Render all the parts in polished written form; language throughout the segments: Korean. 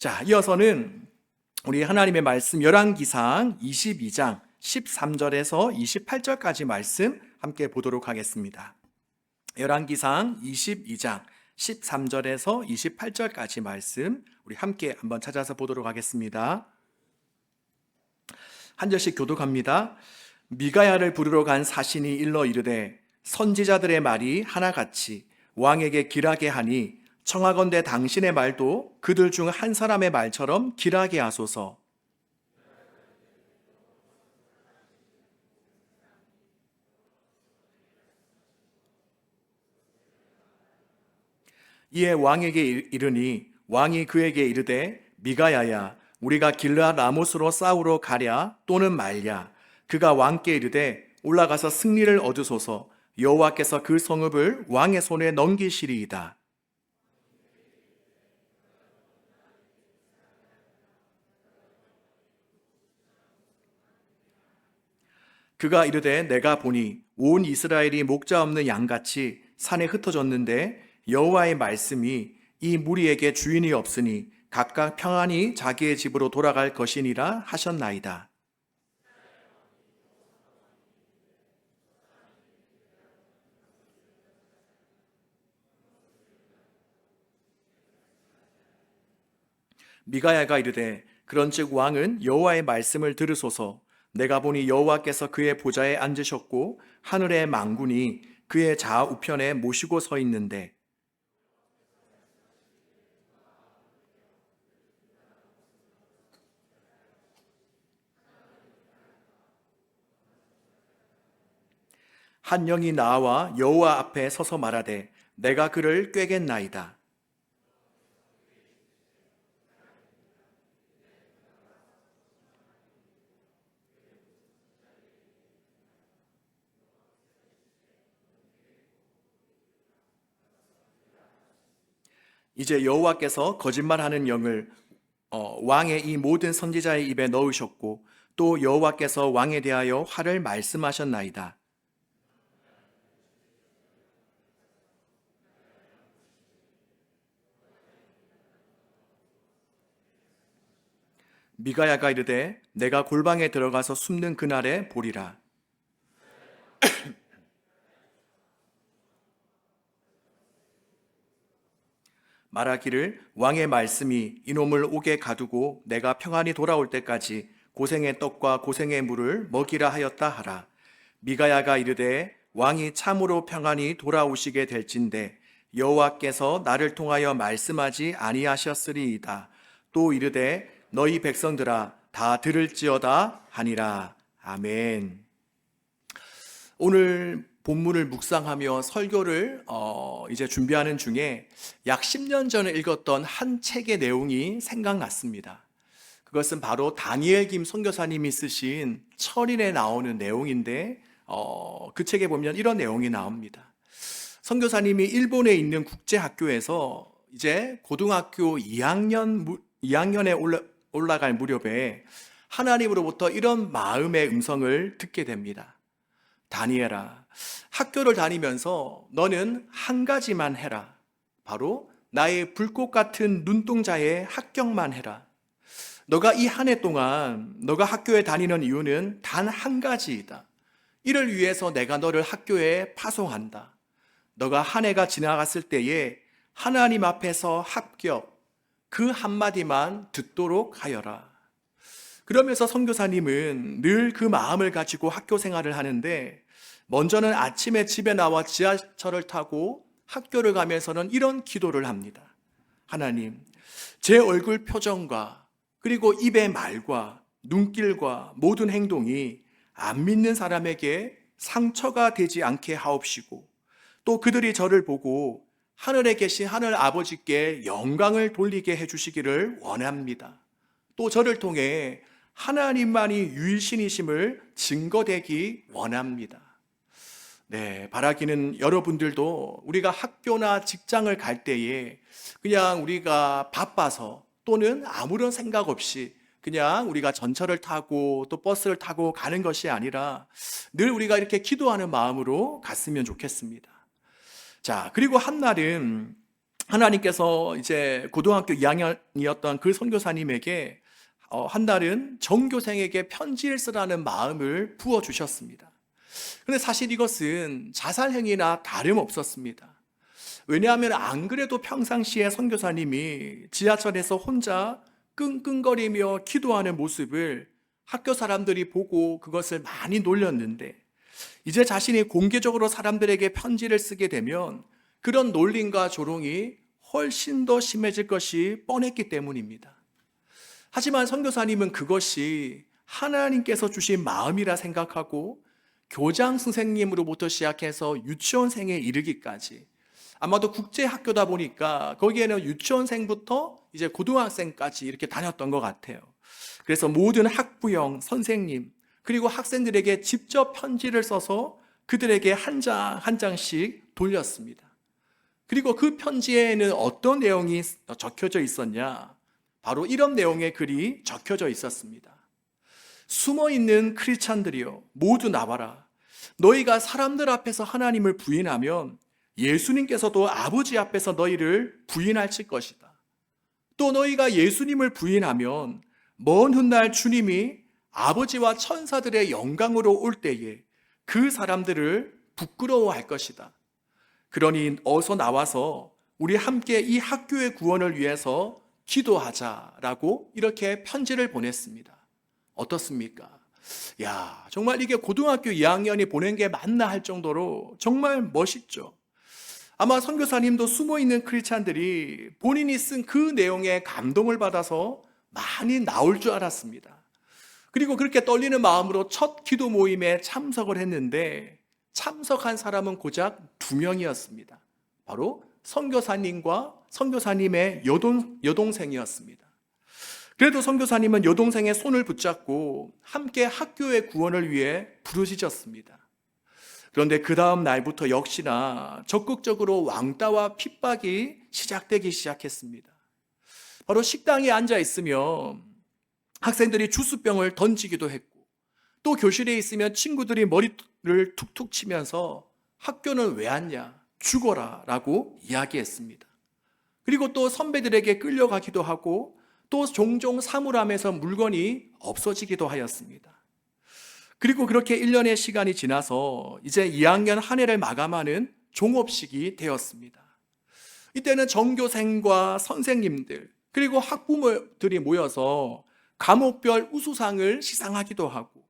자, 이어서는 우리 하나님의 말씀 열왕기상 22장 13절에서 28절까지 말씀 함께 보도록 하겠습니다. 열왕기상 22장 13절에서 28절까지 말씀 우리 함께 한번 찾아서 보도록 하겠습니다. 한 절씩 교독합니다. 미가야를 부르러 간 사신이 일러 이르되 선지자들의 말이 하나같이 왕에게 길하게 하니 청하건대 당신의 말도 그들 중 한 사람의 말처럼 길하게 하소서. 이에 왕에게 이르니 왕이 그에게 이르되 미가야야 우리가 길르앗 라못으로 싸우러 가랴 또는 말랴. 그가 왕께 이르되 올라가서 승리를 얻으소서. 여호와께서 그 성읍을 왕의 손에 넘기시리이다. 그가 이르되 내가 보니 온 이스라엘이 목자 없는 양같이 산에 흩어졌는데 여호와의 말씀이 이 무리에게 주인이 없으니 각각 평안히 자기의 집으로 돌아갈 것이니라 하셨나이다. 미가야가 이르되 그런즉 왕은 여호와의 말씀을 들으소서. 내가 보니 여호와께서 그의 보좌에 앉으셨고 하늘의 망군이 그의 좌우편에 모시고 서 있는데 한 영이 나와 여호와 앞에 서서 말하되 내가 그를 꾀겠나이다. 이제 여호와께서 거짓말하는 영을 왕의 이 모든 선지자의 입에 넣으셨고 또 여호와께서 왕에 대하여 화를 말씀하셨나이다. 미가야가 이르되 내가 골방에 들어가서 숨는 그날에 보리라. 말하기를 왕의 말씀이 이놈을 옥에 가두고 내가 평안히 돌아올 때까지 고생의 떡과 고생의 물을 먹이라 하였다 하라. 미가야가 이르되 왕이 참으로 평안히 돌아오시게 될진대 여호와께서 나를 통하여 말씀하지 아니하셨으리이다. 또 이르되 너희 백성들아 다 들을지어다 하니라. 아멘. 오늘 본문을 묵상하며 설교를 이제 준비하는 중에 약 10년 전에 읽었던 한 책의 내용이 생각났습니다. 그것은 바로 다니엘 김 선교사님이 쓰신 철인에 나오는 내용인데 그 책에 보면 이런 내용이 나옵니다. 선교사님이 일본에 있는 국제학교에서 이제 고등학교 2학년에 올라갈 무렵에 하나님으로부터 이런 마음의 음성을 듣게 됩니다. 다니엘아, 학교를 다니면서 너는 한 가지만 해라. 바로 나의 불꽃 같은 눈동자의 합격만 해라. 너가 이 한 해 동안 너가 학교에 다니는 이유는 단 한 가지이다. 이를 위해서 내가 너를 학교에 파송한다. 너가 한 해가 지나갔을 때에 하나님 앞에서 합격, 그 한마디만 듣도록 하여라. 그러면서 선교사님은 늘 그 마음을 가지고 학교 생활을 하는데 먼저는 아침에 집에 나와 지하철을 타고 학교를 가면서는 이런 기도를 합니다. 하나님, 제 얼굴 표정과 그리고 입의 말과 눈길과 모든 행동이 안 믿는 사람에게 상처가 되지 않게 하옵시고 또 그들이 저를 보고 하늘에 계신 하늘 아버지께 영광을 돌리게 해주시기를 원합니다. 또 저를 통해 하나님만이 유일신이심을 증거되기 원합니다. 네, 바라기는 여러분들도 우리가 학교나 직장을 갈 때에 그냥 우리가 바빠서 또는 아무런 생각 없이 그냥 우리가 전철을 타고 또 버스를 타고 가는 것이 아니라 늘 우리가 이렇게 기도하는 마음으로 갔으면 좋겠습니다. 자, 그리고 한날은 하나님께서 이제 고등학교 2학년이었던 그 선교사님에게 한 날은 전교생에게 편지를 쓰라는 마음을 부어주셨습니다. 그런데 사실 이것은 자살행위나 다름없었습니다. 왜냐하면 안 그래도 평상시에 선교사님이 지하철에서 혼자 끙끙거리며 기도하는 모습을 학교 사람들이 보고 그것을 많이 놀렸는데, 이제 자신이 공개적으로 사람들에게 편지를 쓰게 되면 그런 놀림과 조롱이 훨씬 더 심해질 것이 뻔했기 때문입니다. 하지만 선교사님은 그것이 하나님께서 주신 마음이라 생각하고 교장 선생님으로부터 시작해서 유치원생에 이르기까지, 아마도 국제학교다 보니까 거기에는 유치원생부터 이제 고등학생까지 이렇게 다녔던 것 같아요. 그래서 모든 학부형, 선생님, 그리고 학생들에게 직접 편지를 써서 그들에게 한 장 한 장씩 돌렸습니다. 그리고 그 편지에는 어떤 내용이 적혀져 있었냐? 바로 이런 내용의 글이 적혀져 있었습니다. 숨어있는 크리스찬들이여 모두 나와라. 너희가 사람들 앞에서 하나님을 부인하면 예수님께서도 아버지 앞에서 너희를 부인할 것이다. 또 너희가 예수님을 부인하면 먼 훗날 주님이 아버지와 천사들의 영광으로 올 때에 그 사람들을 부끄러워할 것이다. 그러니 어서 나와서 우리 함께 이 학교의 구원을 위해서 기도하자라고 이렇게 편지를 보냈습니다. 어떻습니까? 야, 정말 이게 고등학교 2학년이 보낸 게 맞나 할 정도로 정말 멋있죠. 아마 선교사님도 숨어있는 크리스찬들이 본인이 쓴 그 내용에 감동을 받아서 많이 나올 줄 알았습니다. 그리고 그렇게 떨리는 마음으로 첫 기도 모임에 참석을 했는데 참석한 사람은 고작 2명이었습니다. 바로 선교사님과 선교사님의 여동생이었습니다. 그래도 선교사님은 여동생의 손을 붙잡고 함께 학교의 구원을 위해 부르짖었습니다. 그런데 그 다음 날부터 역시나 적극적으로 왕따와 핍박이 시작되기 시작했습니다. 바로 식당에 앉아 있으면 학생들이 주스병을 던지기도 했고, 또 교실에 있으면 친구들이 머리를 툭툭 치면서 학교는 왜 왔냐, 죽어라 라고 이야기했습니다. 그리고 또 선배들에게 끌려가기도 하고, 또 종종 사물함에서 물건이 없어지기도 하였습니다. 그리고 그렇게 1년의 시간이 지나서 이제 2학년 한 해를 마감하는 종업식이 되었습니다. 이때는 전교생과 선생님들, 그리고 학부모들이 모여서 과목별 우수상을 시상하기도 하고,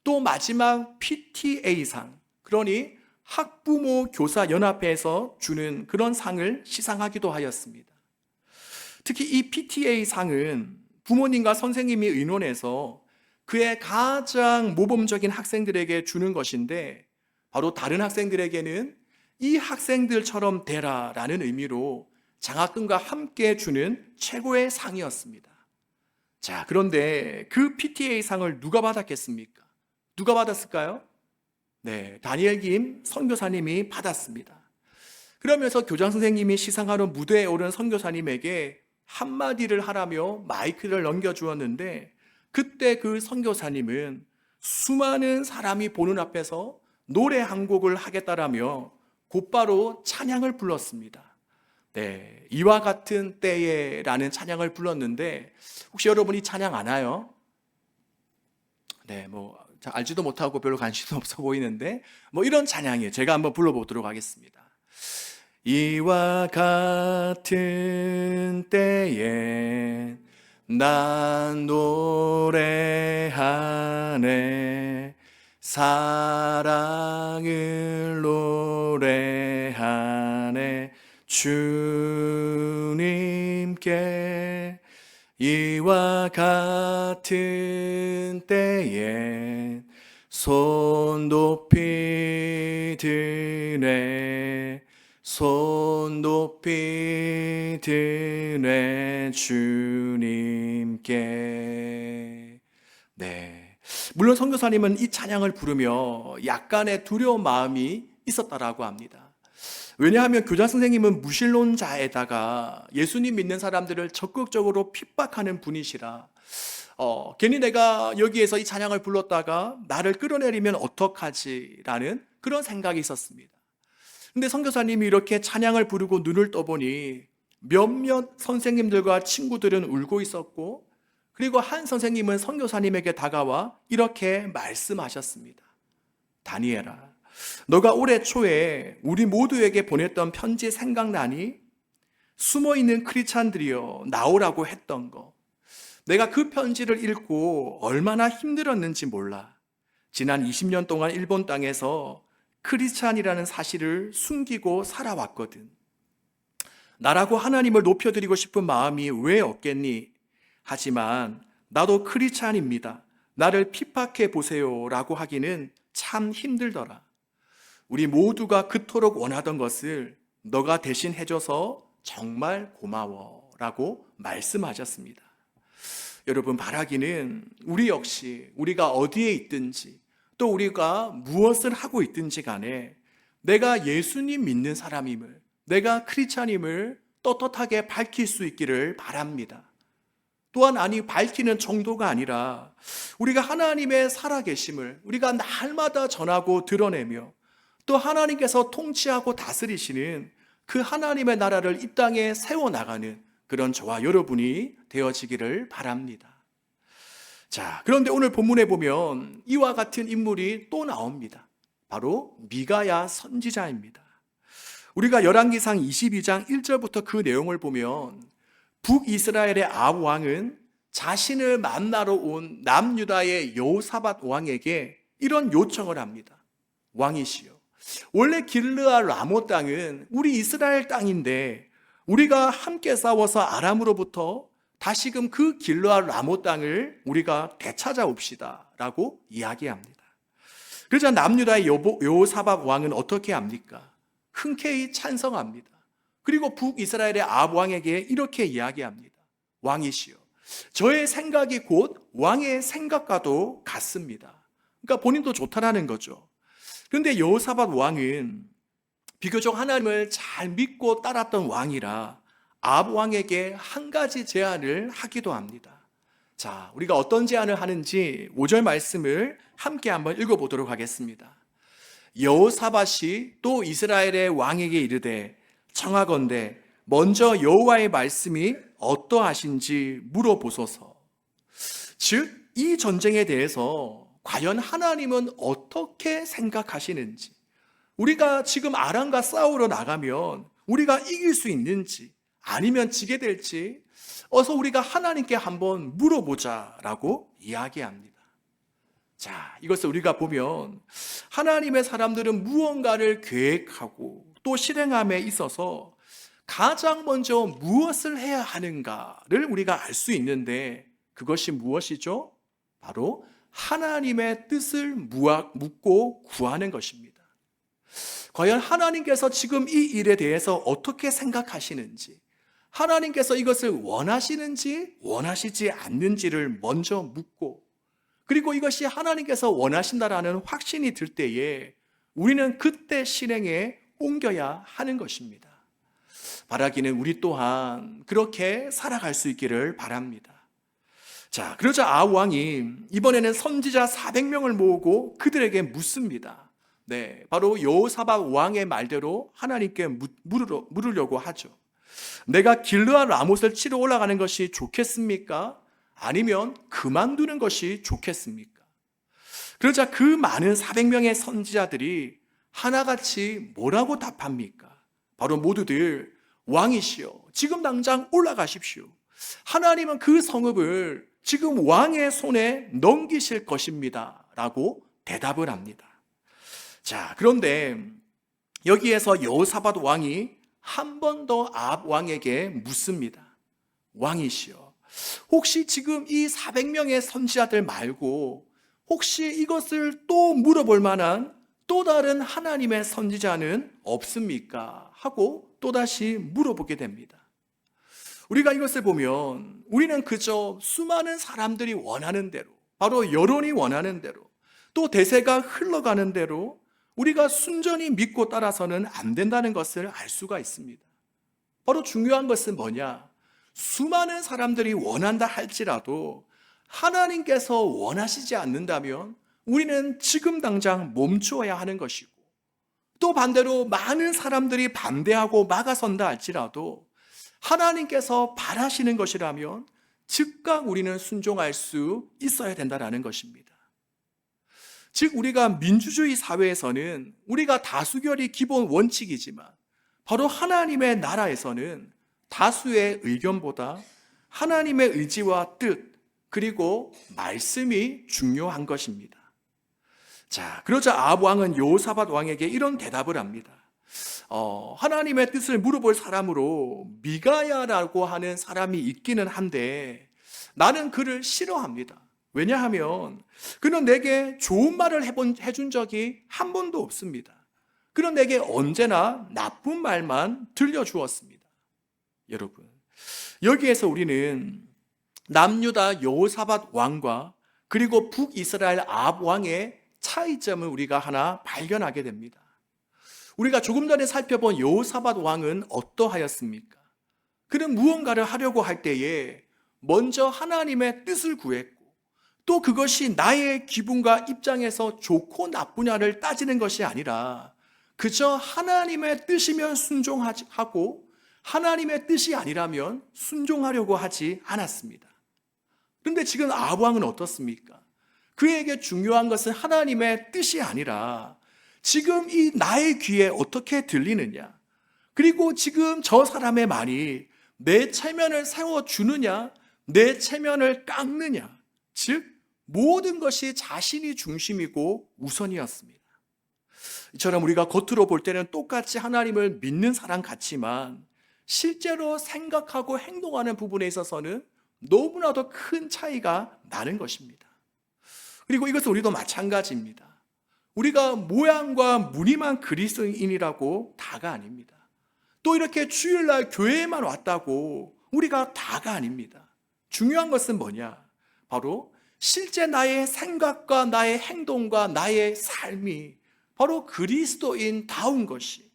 또 마지막 PTA상, 그러니 학부모 교사 연합회에서 주는 그런 상을 시상하기도 하였습니다. 특히 이 PTA상은 부모님과 선생님이 의논해서 그의 가장 모범적인 학생들에게 주는 것인데, 바로 다른 학생들에게는 이 학생들처럼 되라라는 의미로 장학금과 함께 주는 최고의 상이었습니다. 자, 그런데 그 PTA상을 누가 받았겠습니까? 누가 받았을까요? 네, 다니엘 김 선교사님이 받았습니다. 그러면서 교장 선생님이 시상하러 무대에 오른 선교사님에게 한마디를 하라며 마이크를 넘겨주었는데, 그때 그 선교사님은 수많은 사람이 보는 앞에서 노래 한 곡을 하겠다라며 곧바로 찬양을 불렀습니다. 네, 이와 같은 때에라는 찬양을 불렀는데, 혹시 여러분 이 찬양 아나요? 네, 잘 알지도 못하고 별로 관심도 없어 보이는데 이런 찬양이에요. 제가 한번 불러보도록 하겠습니다. 이와 같은 때에 난 노래하네, 사랑을 노래하네, 주님께. 이와 같은 때에 손 높이 드네, 손 높이 드네 주님께. 네, 물론 선교사님은 이 찬양을 부르며 약간의 두려운 마음이 있었다라고 합니다. 왜냐하면 교장 선생님은 무신론자에다가 예수님 믿는 사람들을 적극적으로 핍박하는 분이시라 괜히 내가 여기에서 이 찬양을 불렀다가 나를 끌어내리면 어떡하지 라는 그런 생각이 있었습니다. 근데 선교사님이 이렇게 찬양을 부르고 눈을 떠보니 몇몇 선생님들과 친구들은 울고 있었고, 그리고 한 선생님은 선교사님에게 다가와 이렇게 말씀하셨습니다. 다니엘아, 너가 올해 초에 우리 모두에게 보냈던 편지 생각나니? 숨어있는 크리스찬들이여 나오라고 했던 거. 내가 그 편지를 읽고 얼마나 힘들었는지 몰라. 지난 20년 동안 일본 땅에서 크리스찬이라는 사실을 숨기고 살아왔거든. 나라고 하나님을 높여드리고 싶은 마음이 왜 없겠니? 하지만 나도 크리스찬입니다. 나를 핍박해 보세요 라고 하기는 참 힘들더라. 우리 모두가 그토록 원하던 것을 너가 대신 해줘서 정말 고마워 라고 말씀하셨습니다. 여러분, 바라기는 우리 역시 우리가 어디에 있든지 또 우리가 무엇을 하고 있든지 간에 내가 예수님 믿는 사람임을, 내가 크리스찬임을 떳떳하게 밝힐 수 있기를 바랍니다. 또한 밝히는 정도가 아니라 우리가 하나님의 살아계심을 우리가 날마다 전하고 드러내며 또 하나님께서 통치하고 다스리시는 그 하나님의 나라를 이 땅에 세워나가는 그런 저와 여러분이 되어지기를 바랍니다. 자, 그런데 오늘 본문에 보면 이와 같은 인물이 또 나옵니다. 바로 미가야 선지자입니다. 우리가 열왕기상 22장 1절부터 그 내용을 보면 북이스라엘의 아합 왕은 자신을 만나러 온 남유다의 여호사밧 왕에게 이런 요청을 합니다. 왕이시여, 원래 길르앗 라모 땅은 우리 이스라엘 땅인데 우리가 함께 싸워서 아람으로부터 다시금 그 길르앗 라모 땅을 우리가 되찾아옵시다 라고 이야기합니다. 그러자 남유다의 여호사밧 왕은 어떻게 합니까? 흔쾌히 찬성합니다. 그리고 북이스라엘의 아합 왕에게 이렇게 이야기합니다. 왕이시여, 저의 생각이 곧 왕의 생각과도 같습니다. 그러니까 본인도 좋다라는 거죠. 그런데 여호사밧 왕은 비교적 하나님을 잘 믿고 따랐던 왕이라 아합 왕에게 한 가지 제안을 하기도 합니다. 자, 우리가 어떤 제안을 하는지 5절 말씀을 함께 한번 읽어보도록 하겠습니다. 여호사밧이 또 이스라엘의 왕에게 이르되 청하건대 먼저 여호와의 말씀이 어떠하신지 물어보소서. 즉, 이 전쟁에 대해서 과연 하나님은 어떻게 생각하시는지, 우리가 지금 아람과 싸우러 나가면 우리가 이길 수 있는지 아니면 지게 될지 어서 우리가 하나님께 한번 물어보자라고 이야기합니다. 자, 이것을 우리가 보면 하나님의 사람들은 무언가를 계획하고 또 실행함에 있어서 가장 먼저 무엇을 해야 하는가를 우리가 알 수 있는데 그것이 무엇이죠? 바로 하나님의 뜻을 묻고 구하는 것입니다. 과연 하나님께서 지금 이 일에 대해서 어떻게 생각하시는지, 하나님께서 이것을 원하시는지 원하시지 않는지를 먼저 묻고, 그리고 이것이 하나님께서 원하신다라는 확신이 들 때에 우리는 그때 실행에 옮겨야 하는 것입니다. 바라기는 우리 또한 그렇게 살아갈 수 있기를 바랍니다. 자, 그러자 아합 왕이 이번에는 선지자 400명을 모으고 그들에게 묻습니다. 네, 바로 여호사밧 왕의 말대로 하나님께 물으려고 하죠. 내가 길르앗 라못을 치러 올라가는 것이 좋겠습니까? 아니면 그만두는 것이 좋겠습니까? 그러자 그 많은 400명의 선지자들이 하나같이 뭐라고 답합니까? 바로 모두들 왕이시여, 지금 당장 올라가십시오. 하나님은 그 성읍을 지금 왕의 손에 넘기실 것입니다 라고 대답을 합니다. 자, 그런데 여기에서 여호사밧 왕이 한 번 더 아합 왕에게 묻습니다. 왕이시여, 혹시 지금 이 400명의 선지자들 말고 혹시 이것을 또 물어볼 만한 또 다른 하나님의 선지자는 없습니까? 하고 또다시 물어보게 됩니다. 우리가 이것을 보면 우리는 그저 수많은 사람들이 원하는 대로, 바로 여론이 원하는 대로, 또 대세가 흘러가는 대로 우리가 순전히 믿고 따라서는 안 된다는 것을 알 수가 있습니다. 바로 중요한 것은 뭐냐? 수많은 사람들이 원한다 할지라도 하나님께서 원하시지 않는다면 우리는 지금 당장 멈추어야 하는 것이고, 또 반대로 많은 사람들이 반대하고 막아선다 할지라도 하나님께서 바라시는 것이라면 즉각 우리는 순종할 수 있어야 된다는 것입니다. 즉 우리가 민주주의 사회에서는 우리가 다수결이 기본 원칙이지만 바로 하나님의 나라에서는 다수의 의견보다 하나님의 의지와 뜻 그리고 말씀이 중요한 것입니다. 자, 그러자 아합 왕은 여호사밧 왕에게 이런 대답을 합니다. 하나님의 뜻을 물어볼 사람으로 미가야라고 하는 사람이 있기는 한데 나는 그를 싫어합니다. 왜냐하면 그는 내게 좋은 말을 해준 적이 한 번도 없습니다. 그는 내게 언제나 나쁜 말만 들려주었습니다. 여러분, 여기에서 우리는 남유다 여호사밧 왕과 그리고 북이스라엘 아합 왕의 차이점을 우리가 하나 발견하게 됩니다. 우리가 조금 전에 살펴본 여호사밧 왕은 어떠하였습니까? 그는 무언가를 하려고 할 때에 먼저 하나님의 뜻을 구했고 또 그것이 나의 기분과 입장에서 좋고 나쁘냐를 따지는 것이 아니라 그저 하나님의 뜻이면 순종하고 하나님의 뜻이 아니라면 순종하려고 하지 않았습니다. 그런데 지금 아합 왕은 어떻습니까? 그에게 중요한 것은 하나님의 뜻이 아니라 지금 이 나의 귀에 어떻게 들리느냐, 그리고 지금 저 사람의 말이 내 체면을 세워주느냐, 내 체면을 깎느냐, 즉 모든 것이 자신이 중심이고 우선이었습니다. 이처럼 우리가 겉으로 볼 때는 똑같이 하나님을 믿는 사람 같지만 실제로 생각하고 행동하는 부분에 있어서는 너무나도 큰 차이가 나는 것입니다. 그리고 이것은 우리도 마찬가지입니다. 우리가 모양과 무늬만 그리스도인이라고 다가 아닙니다. 또 이렇게 주일날 교회에만 왔다고 우리가 다가 아닙니다. 중요한 것은 뭐냐? 바로 실제 나의 생각과 나의 행동과 나의 삶이 바로 그리스도인다운 것이,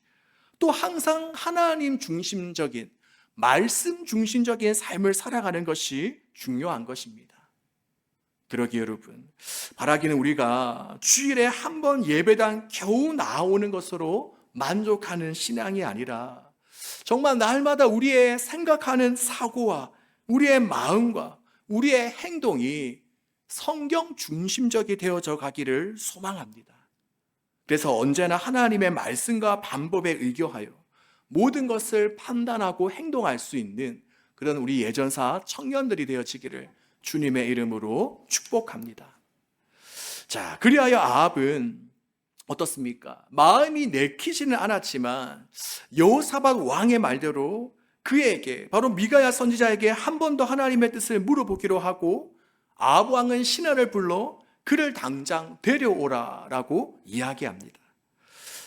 또 항상 하나님 중심적인 말씀 중심적인 삶을 살아가는 것이 중요한 것입니다. 그러기에 여러분, 바라기는 우리가 주일에 한 번 예배당 겨우 나오는 것으로 만족하는 신앙이 아니라 정말 날마다 우리의 생각하는 사고와 우리의 마음과 우리의 행동이 성경 중심적이 되어져 가기를 소망합니다. 그래서 언제나 하나님의 말씀과 방법에 의거하여 모든 것을 판단하고 행동할 수 있는 그런 우리 예전사 청년들이 되어지기를 주님의 이름으로 축복합니다. 자, 그리하여 아합은 어떻습니까? 마음이 내키지는 않았지만 여호사밧 왕의 말대로 그에게, 바로 미가야 선지자에게 한 번 더 하나님의 뜻을 물어보기로 하고 아합 왕은 신하를 불러 그를 당장 데려오라라고 이야기합니다.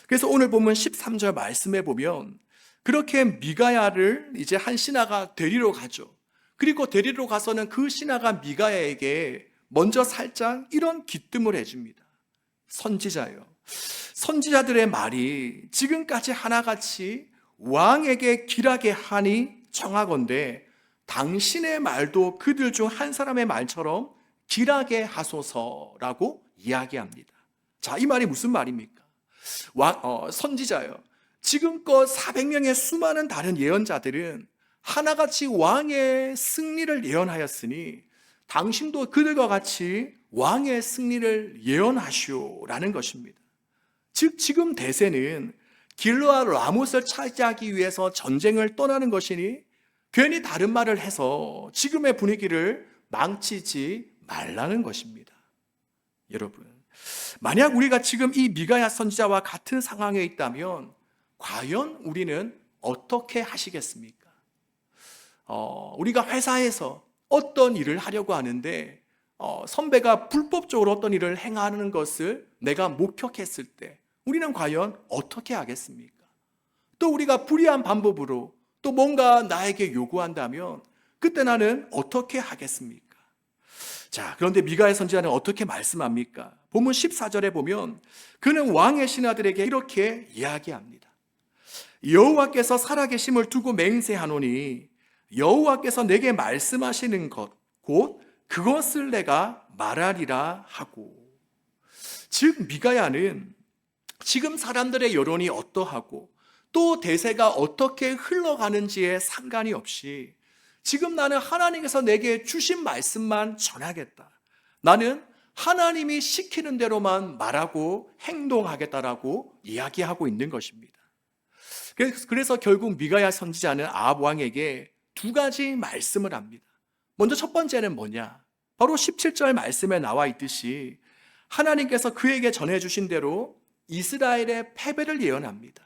그래서 오늘 보면 13절 말씀에 보면 그렇게 미가야를 이제 한 신하가 데리러 가죠. 그리고 데리러 가서는 그 신하가 미가야에게 먼저 살짝 이런 기뜸을 해줍니다. 선지자요, 선지자들의 말이 지금까지 하나같이 왕에게 길하게 하니 청하건대 당신의 말도 그들 중 한 사람의 말처럼 길하게 하소서라고 이야기합니다. 자, 이 말이 무슨 말입니까? 선지자요, 지금껏 400명의 수많은 다른 예언자들은 하나같이 왕의 승리를 예언하였으니 당신도 그들과 같이 왕의 승리를 예언하시오라는 것입니다. 즉 지금 대세는 길르앗 라못을 차지하기 위해서 전쟁을 떠나는 것이니 괜히 다른 말을 해서 지금의 분위기를 망치지 말라는 것입니다. 여러분, 만약 우리가 지금 이 미가야 선지자와 같은 상황에 있다면 과연 우리는 어떻게 하시겠습니까? 우리가 회사에서 어떤 일을 하려고 하는데 선배가 불법적으로 어떤 일을 행하는 것을 내가 목격했을 때 우리는 과연 어떻게 하겠습니까? 또 우리가 불의한 방법으로 또 뭔가 나에게 요구한다면 그때 나는 어떻게 하겠습니까? 자, 그런데 미가야 선지자는 어떻게 말씀합니까? 본문 14절에 보면 그는 왕의 신하들에게 이렇게 이야기합니다. 여호와께서 살아계심을 두고 맹세하노니 여호와께서 내게 말씀하시는 것 곧 그것을 내가 말하리라 하고. 즉 미가야는 지금 사람들의 여론이 어떠하고 또 대세가 어떻게 흘러가는지에 상관이 없이 지금 나는 하나님께서 내게 주신 말씀만 전하겠다. 나는 하나님이 시키는 대로만 말하고 행동하겠다라고 이야기하고 있는 것입니다. 그래서 결국 미가야 선지자는 아합 왕에게 두 가지 말씀을 합니다. 먼저 첫 번째는 뭐냐? 바로 17절 말씀에 나와 있듯이 하나님께서 그에게 전해주신 대로 이스라엘의 패배를 예언합니다.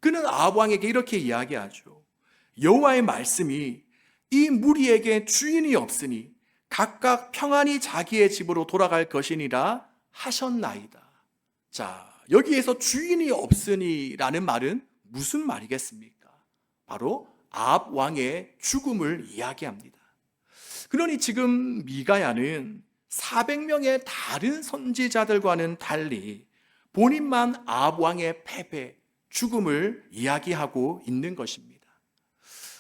그는 아합 왕에게 이렇게 이야기하죠. 여호와의 말씀이 이 무리에게 주인이 없으니 각각 평안히 자기의 집으로 돌아갈 것이니라 하셨나이다. 자, 여기에서 주인이 없으니라는 말은 무슨 말이겠습니까? 바로 아합 왕의 죽음을 이야기합니다. 그러니 지금 미가야는 400명의 다른 선지자들과는 달리 본인만 아합 왕의 패배, 죽음을 이야기하고 있는 것입니다.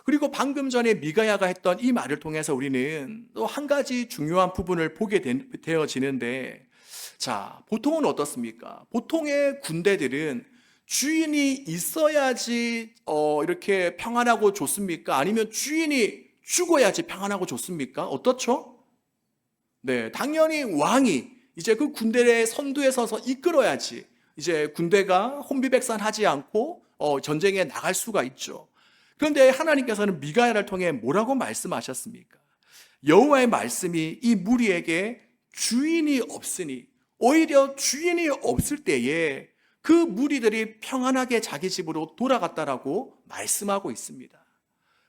그리고 방금 전에 미가야가 했던 이 말을 통해서 우리는 또 한 가지 중요한 부분을 보게 되어지는데, 자, 보통은 어떻습니까? 보통의 군대들은 주인이 있어야지 이렇게 평안하고 좋습니까? 아니면 주인이 죽어야지 평안하고 좋습니까? 어떻죠? 네, 당연히 왕이 이제 그 군대의 선두에 서서 이끌어야지 이제 군대가 혼비백산하지 않고 전쟁에 나갈 수가 있죠. 그런데 하나님께서는 미가야를 통해 뭐라고 말씀하셨습니까? 여호와의 말씀이 이 무리에게 주인이 없으니, 오히려 주인이 없을 때에 그 무리들이 평안하게 자기 집으로 돌아갔다라고 말씀하고 있습니다.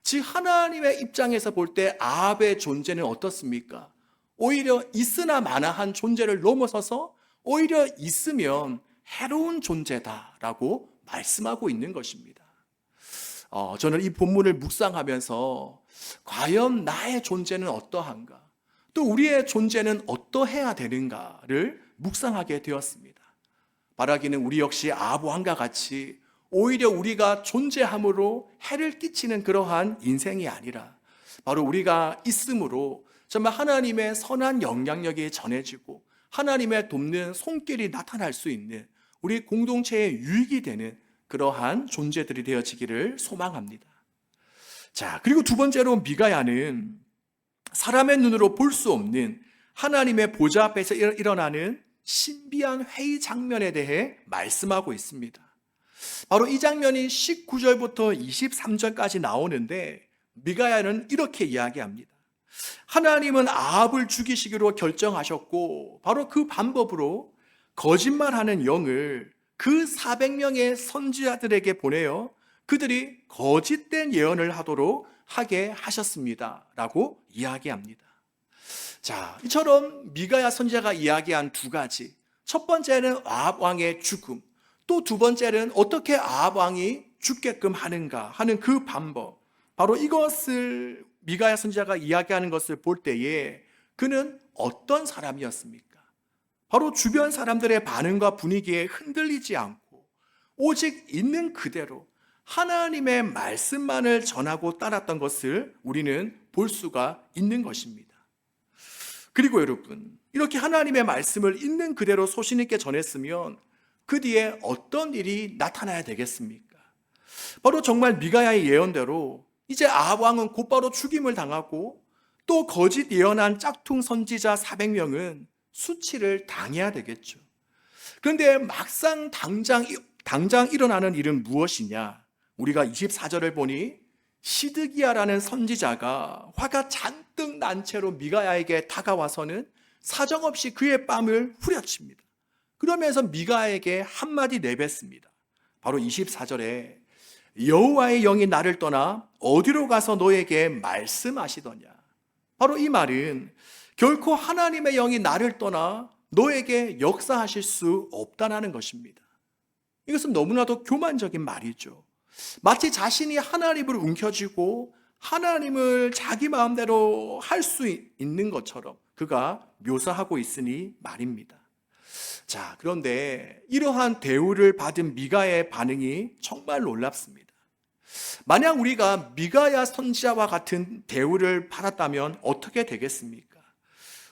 즉 하나님의 입장에서 볼 때 아합의 존재는 어떻습니까? 오히려 있으나 마나한 존재를 넘어서서 오히려 있으면 해로운 존재다라고 말씀하고 있는 것입니다. 저는 이 본문을 묵상하면서 과연 나의 존재는 어떠한가? 또 우리의 존재는 어떠해야 되는가를 묵상하게 되었습니다. 바라기는 우리 역시 아합 왕과 같이 오히려 우리가 존재함으로 해를 끼치는 그러한 인생이 아니라 바로 우리가 있음으로 정말 하나님의 선한 영향력이 전해지고 하나님의 돕는 손길이 나타날 수 있는 우리 공동체의 유익이 되는 그러한 존재들이 되어지기를 소망합니다. 자, 그리고 두 번째로 미가야는 사람의 눈으로 볼 수 없는 하나님의 보좌 앞에서 일어나는 신비한 회의 장면에 대해 말씀하고 있습니다. 바로 이 장면이 19절부터 23절까지 나오는데 미가야는 이렇게 이야기합니다. 하나님은 아합을 죽이시기로 결정하셨고 바로 그 방법으로 거짓말하는 영을 그 400명의 선지자들에게 보내어 그들이 거짓된 예언을 하게 하셨습니다 라고 이야기합니다. 자, 이처럼 미가야 선지자가 이야기한 두 가지, 첫 번째는 아합 왕의 죽음, 또 두 번째는 어떻게 아합 왕이 죽게끔 하는가 하는 그 방법, 바로 이것을 미가야 선지자가 이야기하는 것을 볼 때에 그는 어떤 사람이었습니까? 바로 주변 사람들의 반응과 분위기에 흔들리지 않고 오직 있는 그대로 하나님의 말씀만을 전하고 따랐던 것을 우리는 볼 수가 있는 것입니다. 그리고 여러분, 이렇게 하나님의 말씀을 있는 그대로 소신 있게 전했으면 그 뒤에 어떤 일이 나타나야 되겠습니까? 바로 정말 미가야의 예언대로 이제 아합 왕은 곧바로 죽임을 당하고 또 거짓 예언한 짝퉁 선지자 400명은 수치를 당해야 되겠죠. 그런데 막상 당장 일어나는 일은 무엇이냐? 우리가 24절을 보니 시드기야라는 선지자가 화가 잔뜩 난 채로 미가야에게 다가와서는 사정없이 그의 뺨을 후려칩니다. 그러면서 미가야에게 한마디 내뱉습니다. 바로 24절에 여호와의 영이 나를 떠나 어디로 가서 너에게 말씀하시더냐. 바로 이 말은 결코 하나님의 영이 나를 떠나 너에게 역사하실 수 없다는 것입니다. 이것은 너무나도 교만적인 말이죠. 마치 자신이 하나님을 움켜쥐고 하나님을 자기 마음대로 할 수 있는 것처럼 그가 묘사하고 있으니 말입니다. 자, 그런데 이러한 대우를 받은 미가야의 반응이 정말 놀랍습니다. 만약 우리가 미가야 선지자와 같은 대우를 받았다면 어떻게 되겠습니까?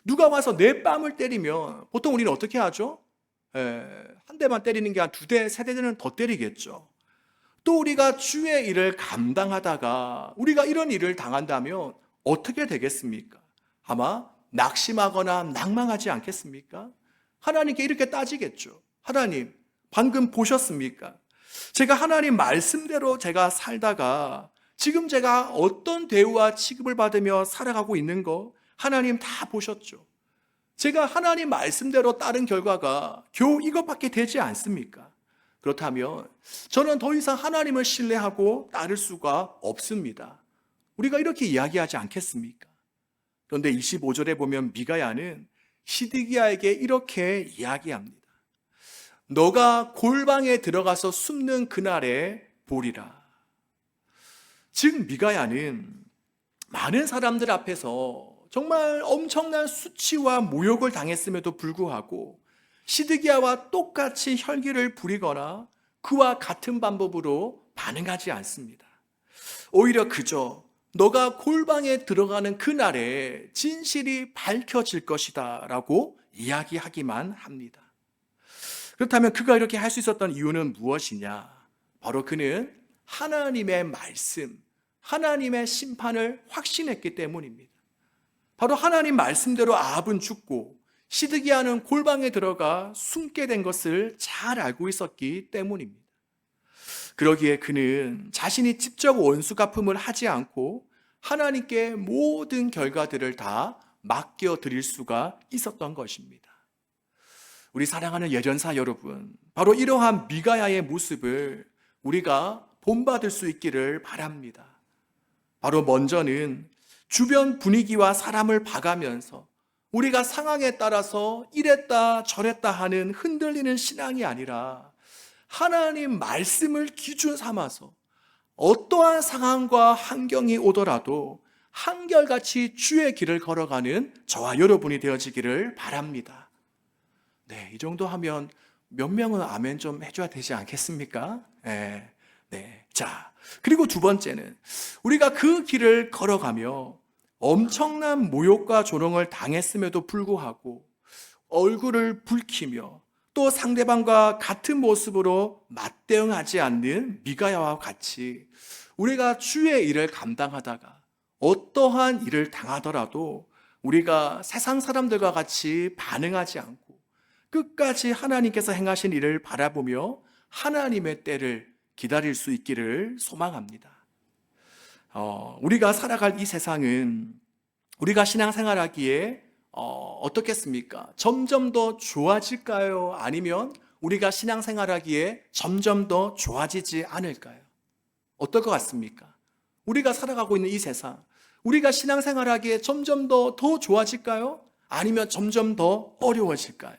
누가 와서 내 뺨을 때리면 보통 우리는 어떻게 하죠? 한 대만 때리는 게 한 두 대, 세 대는 더 때리겠죠. 또 우리가 주의 일을 감당하다가 우리가 이런 일을 당한다면 어떻게 되겠습니까? 아마 낙심하거나 낭망하지 않겠습니까? 하나님께 이렇게 따지겠죠. 하나님, 방금 보셨습니까? 제가 하나님 말씀대로 제가 살다가 지금 제가 어떤 대우와 취급을 받으며 살아가고 있는 거 하나님 다 보셨죠. 제가 하나님 말씀대로 따른 결과가 겨우 이것밖에 되지 않습니까? 그렇다면 저는 더 이상 하나님을 신뢰하고 따를 수가 없습니다. 우리가 이렇게 이야기하지 않겠습니까? 그런데 25절에 보면 미가야는 시드기야에게 이렇게 이야기합니다. 너가 골방에 들어가서 숨는 그날에 보리라. 즉 미가야는 많은 사람들 앞에서 정말 엄청난 수치와 모욕을 당했음에도 불구하고 시드기야와 똑같이 혈기를 부리거나 그와 같은 방법으로 반응하지 않습니다. 오히려 그저 너가 골방에 들어가는 그날에 진실이 밝혀질 것이다 라고 이야기하기만 합니다. 그렇다면 그가 이렇게 할 수 있었던 이유는 무엇이냐? 바로 그는 하나님의 말씀, 하나님의 심판을 확신했기 때문입니다. 바로 하나님 말씀대로 아합은 죽고 시드기야는 골방에 들어가 숨게 된 것을 잘 알고 있었기 때문입니다. 그러기에 그는 자신이 직접 원수 갚음을 하지 않고 하나님께 모든 결과들을 다 맡겨드릴 수가 있었던 것입니다. 우리 사랑하는 예전사 여러분, 바로 이러한 미가야의 모습을 우리가 본받을 수 있기를 바랍니다. 바로 먼저는 주변 분위기와 사람을 봐가면서 우리가 상황에 따라서 이랬다 저랬다 하는 흔들리는 신앙이 아니라 하나님 말씀을 기준 삼아서 어떠한 상황과 환경이 오더라도 한결같이 주의 길을 걸어가는 저와 여러분이 되어지기를 바랍니다. 네, 이 정도 하면 몇 명은 아멘 좀 해줘야 되지 않겠습니까? 네. 자, 그리고 두 번째는 우리가 그 길을 걸어가며 엄청난 모욕과 조롱을 당했음에도 불구하고 얼굴을 붉히며 또 상대방과 같은 모습으로 맞대응하지 않는 미가야와 같이 우리가 주의 일을 감당하다가 어떠한 일을 당하더라도 우리가 세상 사람들과 같이 반응하지 않고 끝까지 하나님께서 행하신 일을 바라보며 하나님의 때를 기다릴 수 있기를 소망합니다. 우리가 살아갈 이 세상은 우리가 신앙생활하기에 어떻겠습니까? 점점 더 좋아질까요? 아니면 우리가 신앙생활하기에 점점 더 좋아지지 않을까요? 어떨 것 같습니까? 우리가 살아가고 있는 이 세상, 우리가 신앙생활하기에 점점 더 좋아질까요? 아니면 점점 더 어려워질까요?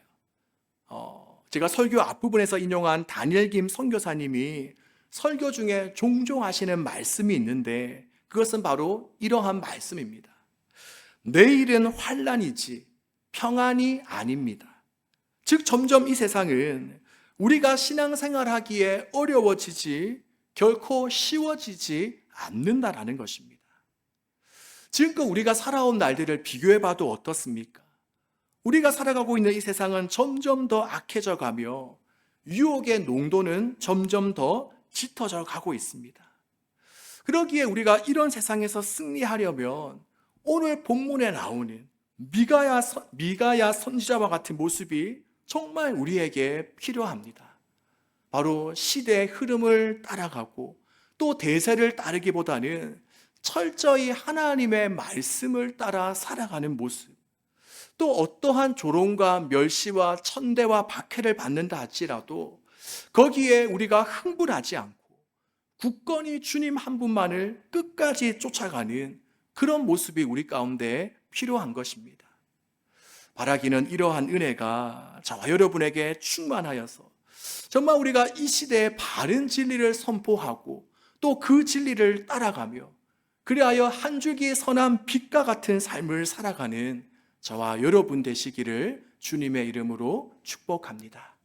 제가 설교 앞부분에서 인용한 다니엘 김 선교사님이 설교 중에 종종 하시는 말씀이 있는데 그것은 바로 이러한 말씀입니다. 내일은 환난이지 평안이 아닙니다. 즉 점점 이 세상은 우리가 신앙생활하기에 어려워지지 결코 쉬워지지 않는다라는 것입니다. 지금껏 우리가 살아온 날들을 비교해봐도 어떻습니까? 우리가 살아가고 있는 이 세상은 점점 더 악해져 가며 유혹의 농도는 점점 더 짙어져 가고 있습니다. 그러기에 우리가 이런 세상에서 승리하려면 오늘 본문에 나오는 미가야 선지자와 같은 모습이 정말 우리에게 필요합니다. 바로 시대의 흐름을 따라가고 또 대세를 따르기보다는 철저히 하나님의 말씀을 따라 살아가는 모습, 또 어떠한 조롱과 멸시와 천대와 박해를 받는다 할지라도 거기에 우리가 흥분하지 않고 굳건히 주님 한 분만을 끝까지 쫓아가는 그런 모습이 우리 가운데 필요한 것입니다. 바라기는 이러한 은혜가 저와 여러분에게 충만하여서 정말 우리가 이 시대에 바른 진리를 선포하고 또 그 진리를 따라가며 그리하여 한 줄기 선한 빛과 같은 삶을 살아가는 저와 여러분 되시기를 주님의 이름으로 축복합니다.